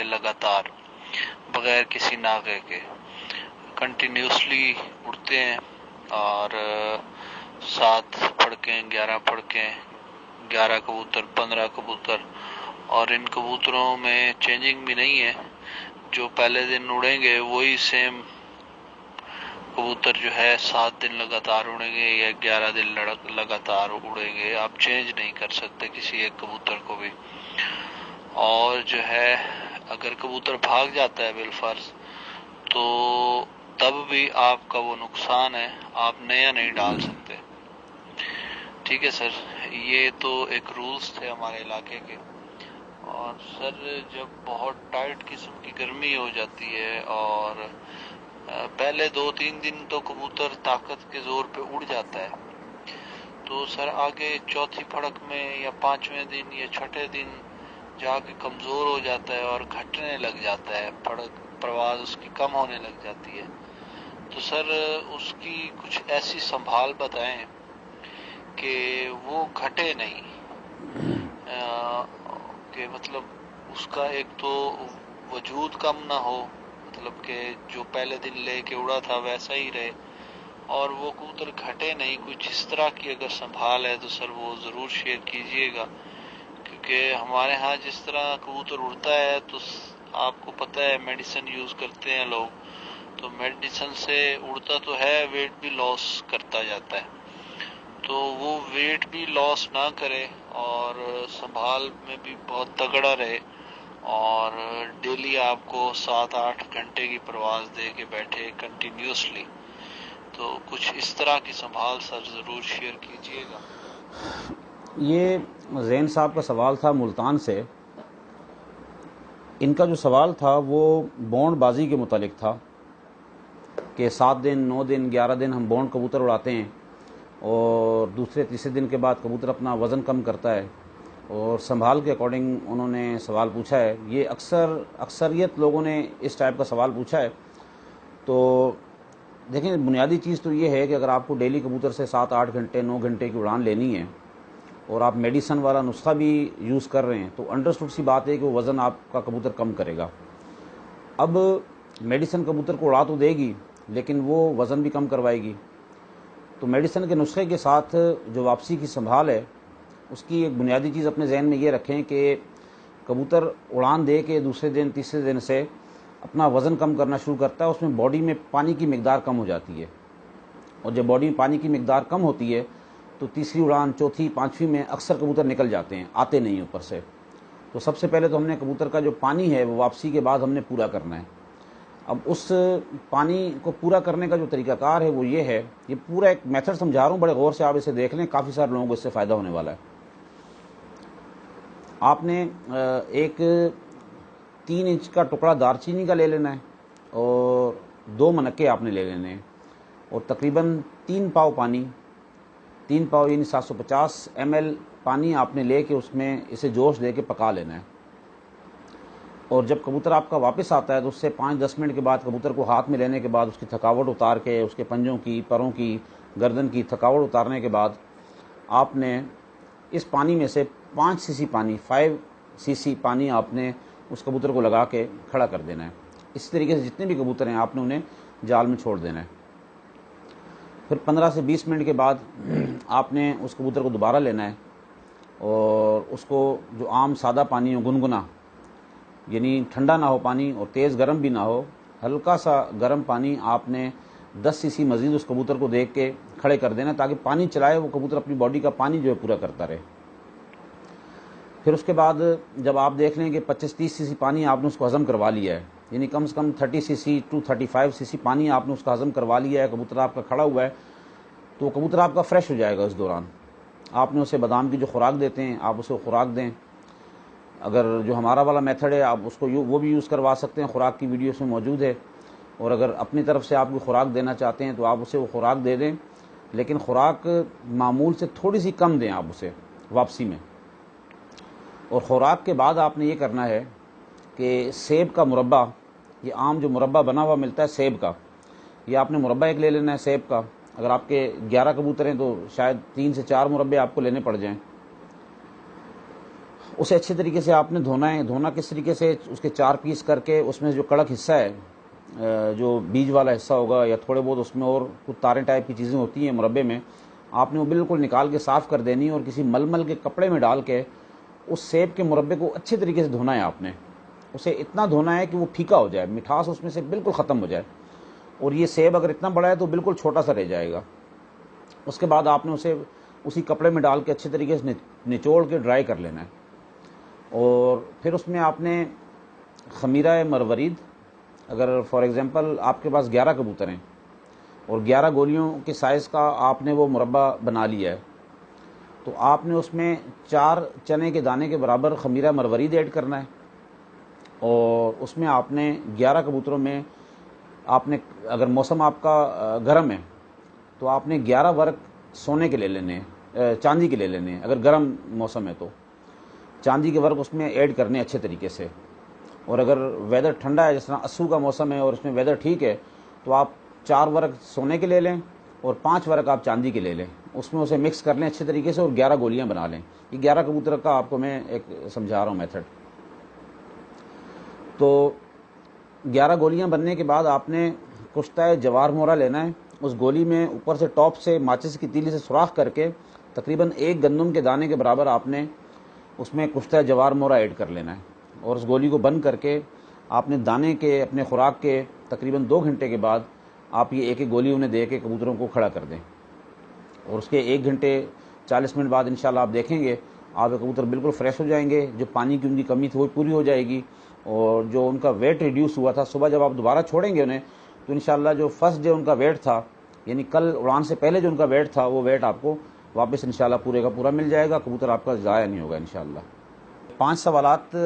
लगातार बगैर किसी नागे के कंटिन्यूसली उड़ते हैं और 7 फड़कें 11 फड़कें 11 कबूतर 15 कबूतर, और इन कबूतरों में चेंजिंग भी नहीं है। जो पहले दिन उड़ेंगे वही सेम कबूतर जो है 7 दिन लगातार उड़ेंगे या 11 दिन लगातार उड़ेंगे। आप चेंज नहीं कर सकते किसी एक कबूतर को भी। और जो है अगर कबूतर भाग जाता है बिलफर्ज तो तब भी आपका वो नुकसान है, आप नया नहीं डाल सकते। ठीक है सर, ये तो एक रूल्स थे हमारे इलाके के। और सर जब बहुत टाइट किस्म की गर्मी हो जाती है और पहले 2-3 दिन तो कबूतर ताकत के जोर पे उड़ जाता है, तो सर आगे चौथी फड़क में या 5वें दिन या छठे दिन जाके कमजोर हो जाता है और घटने लग जाता है, फड़क परवाज उसकी कम होने लग जाती है। तो सर उसकी कुछ ऐसी संभाल बताएं कि वो घटे नहीं, कि मतलब उसका एक तो वजूद कम ना हो, मतलब कि जो पहले दिन लेके उड़ा था वैसा ही रहे और वो कबूतर घटे नहीं। कुछ इस तरह की अगर संभाल है तो सर वो ज़रूर शेयर कीजिएगा, क्योंकि हमारे यहाँ जिस तरह कबूतर उड़ता है तो आपको पता है मेडिसिन यूज़ करते हैं लोग, तो मेडिसिन से उड़ता तो है, वेट भी लॉस करता जाता है। तो वो वेट भी लॉस ना करे और संभाल में भी बहुत तगड़ा रहे और डेली आपको 7-8 घंटे की परवाज दे के बैठे कंटिन्यूसली। तो कुछ इस तरह की संभाल सर ज़रूर शेयर कीजिएगा। ये ज़ैन साहब का सवाल था मुल्तान से। इनका जो सवाल था वो बौंड बाजी के मुतालिक था कि 7 दिन 9 दिन 11 दिन हम बौंड कबूतर उड़ाते हैं और दूसरे तीसरे दिन के बाद कबूतर अपना वज़न कम करता है, और संभाल के अकॉर्डिंग उन्होंने सवाल पूछा है। ये अक्सरियत लोगों ने इस टाइप का सवाल पूछा है। तो देखें, बुनियादी चीज़ तो ये है कि अगर आपको डेली कबूतर से 7-8 घंटे 9 घंटे की उड़ान लेनी है और आप मेडिसन वाला नुस्खा भी यूज़ कर रहे हैं तो अंडरस्टूड सी बात है कि वो वज़न आपका कबूतर कम करेगा। अब मेडिसन कबूतर को उड़ा तो देगी लेकिन वो वज़न भी कम करवाएगी। तो मेडिसन के नुस्खे के साथ जो वापसी की संभाल है उसकी एक बुनियादी चीज़ अपने जहन में ये रखें कि कबूतर उड़ान दे के दूसरे दिन तीसरे दिन से अपना वज़न कम करना शुरू करता है, उसमें बॉडी में पानी की मिकदार कम हो जाती है, और जब बॉडी में पानी की मिकदार कम होती है तो तीसरी उड़ान चौथी पाँचवीं में अक्सर कबूतर निकल जाते हैं, आते नहीं ऊपर से। तो सबसे पहले तो हमने कबूतर का जो पानी है वो वापसी के बाद हमने पूरा करना है। अब उस पानी को पूरा करने का जो तरीकाकार है वो ये है, ये पूरा एक मेथड समझा रहा हूँ, बड़े गौर से आप इसे देख लें, काफ़ी सारे लोगों को इससे फ़ायदा होने वाला है। आपने एक 3 इंच का टुकड़ा दारचीनी का ले लेना है और 2 मनक्के आपने ले लेने हैं और तकरीबन 3 पाव पानी, 3 पाव यानी 750 ml पानी आपने लेके उसमें इसे जोश दे के पका लेना है। और जब कबूतर आपका वापस आता है तो उससे 5-10 मिनट के बाद कबूतर को हाथ में लेने के बाद उसकी थकावट उतार के, उसके पंजों की, परों की, गर्दन की थकावट उतारने के बाद आपने इस पानी में से 5 सीसी पानी, 5 सीसी पानी आपने उस कबूतर को लगा के खड़ा कर देना है। इस तरीके से जितने भी कबूतर हैं आपने उन्हें जाल में छोड़ देना है। फिर 15 से 20 मिनट के बाद आपने उस कबूतर को दोबारा लेना है और उसको जो आम सादा पानी हो, गुनगुना, यानी ठंडा ना हो पानी और तेज़ गर्म भी ना हो, हल्का सा गर्म पानी आपने 10 सीसी मज़ीद उस कबूतर को देख के खड़े कर देना ताकि पानी चलाए वो कबूतर अपनी बॉडी का पानी जो है पूरा करता रहे। फिर उसके बाद जब आप देख लें कि 25-30 सीसी पानी आपने उसको हज़म करवा लिया है, यानी कम से कम 30 सीसी टू 35 सीसी पानी आपने उसका हज़म करवा लिया है, कबूतर आपका खड़ा हुआ है, तो कबूतर आपका फ्रेश हो जाएगा। इस दौरान आपने उसे बादाम की जो खुराक देते हैं आप उसे खुराक दें। अगर जो हमारा वाला मेथड है आप उसको वो भी यूज़ करवा सकते हैं, खुराक की वीडियो में मौजूद है। और अगर अपनी तरफ से आप कोई खुराक देना चाहते हैं तो आप उसे वो खुराक दे दें, लेकिन खुराक मामूल से थोड़ी सी कम दें आप उसे वापसी में। और खुराक के बाद आपने ये करना है कि सेब का मुरब्बा, ये आम जो मुरब्बा बना हुआ मिलता है सेब का, ये आपने मुरब्बा एक ले लेना है सेब का। अगर आपके 11 कबूतर हैं तो शायद 3 से 4 मुरब्बे आपको लेने पड़ जाएं। اسے اچھے طریقے سے آپ نے دھونا ہے. دھونا کس طریقے سے, اس کے 4 پیس کر کے اس میں جو کڑک حصہ ہے, جو بیج والا حصہ ہوگا یا تھوڑے بہت اس میں اور کچھ تاریں ٹائپ کی چیزیں ہوتی ہیں مربے میں, آپ نے وہ بالکل نکال کے صاف کر دینی ہے اور کسی ململ کے کپڑے میں ڈال کے اس سیب کے مربے کو اچھے طریقے سے دھونا ہے. آپ نے اسے اتنا دھونا ہے کہ وہ پھیکا ہو جائے, مٹھاس اس میں سے بالکل ختم ہو جائے. اور یہ سیب اگر اتنا بڑا ہے تو بالکل چھوٹا سا رہ جائے گا. اس کے بعد آپ نے اسے اسی کپڑے میں ڈال کے اچھے طریقے سے نچوڑ کے ڈرائی کر لینا ہے. اور پھر اس میں آپ نے خمیرہ مروارید, اگر فار ایگزامپل آپ کے پاس 11 کبوتر ہیں اور 11 گولیوں کے سائز کا آپ نے وہ مربع بنا لیا ہے, تو آپ نے اس میں 4 چنے کے دانے کے برابر خمیرہ مروارید ایڈ کرنا ہے. اور اس میں آپ نے 11 کبوتروں میں آپ نے, اگر موسم آپ کا گرم ہے تو آپ نے 11 ورق سونے کے لے لینے ہیں, چاندی کے لے لینے ہیں. اگر گرم موسم ہے تو چاندی کے ورق اس میں ایڈ کرنے اچھے طریقے سے. اور اگر ویدر ٹھنڈا ہے, جس طرح اسو کا موسم ہے اور اس میں ویدر ٹھیک ہے, تو آپ 4 ورق سونے کے لے لیں اور 5 ورق آپ چاندی کے لے لیں. اس میں اسے مکس کر لیں اچھے طریقے سے اور 11 گولیاں بنا لیں. یہ 11 کبوتر کا آپ کو میں ایک سمجھا رہا ہوں میتھڈ. تو 11 گولیاں بننے کے بعد آپ نے کشتہ جوار مورا لینا ہے. اس گولی میں اوپر سے ٹاپ سے ماچس کی تیلی سے سوراخ کر کے تقریباً 1 گندم کے دانے کے برابر آپ نے اس میں کشتہ جوار مورا ایڈ کر لینا ہے. اور اس گولی کو بند کر کے آپ نے دانے کے اپنے خوراک کے تقریباً 2 گھنٹے کے بعد آپ یہ ایک گولی انہیں دے کے کبوتروں کو کھڑا کر دیں. اور اس کے 1 گھنٹے 40 منٹ بعد انشاءاللہ آپ دیکھیں گے آپ کے کبوتر بالکل فریش ہو جائیں گے. جو پانی کی ان کی کمی تھی وہ پوری ہو جائے گی, اور جو ان کا ویٹ ریڈیوس ہوا تھا, صبح جب آپ دوبارہ چھوڑیں گے انہیں تو انشاءاللہ جو فرسٹ ڈے ان کا ویٹ تھا, یعنی کل اڑان سے پہلے جو ان کا ویٹ تھا, وہ ویٹ آپ کو واپس انشاءاللہ پورے کا پورا مل جائے گا. کبوتر آپ کا ضائع نہیں ہوگا انشاءاللہ. 5 سوالات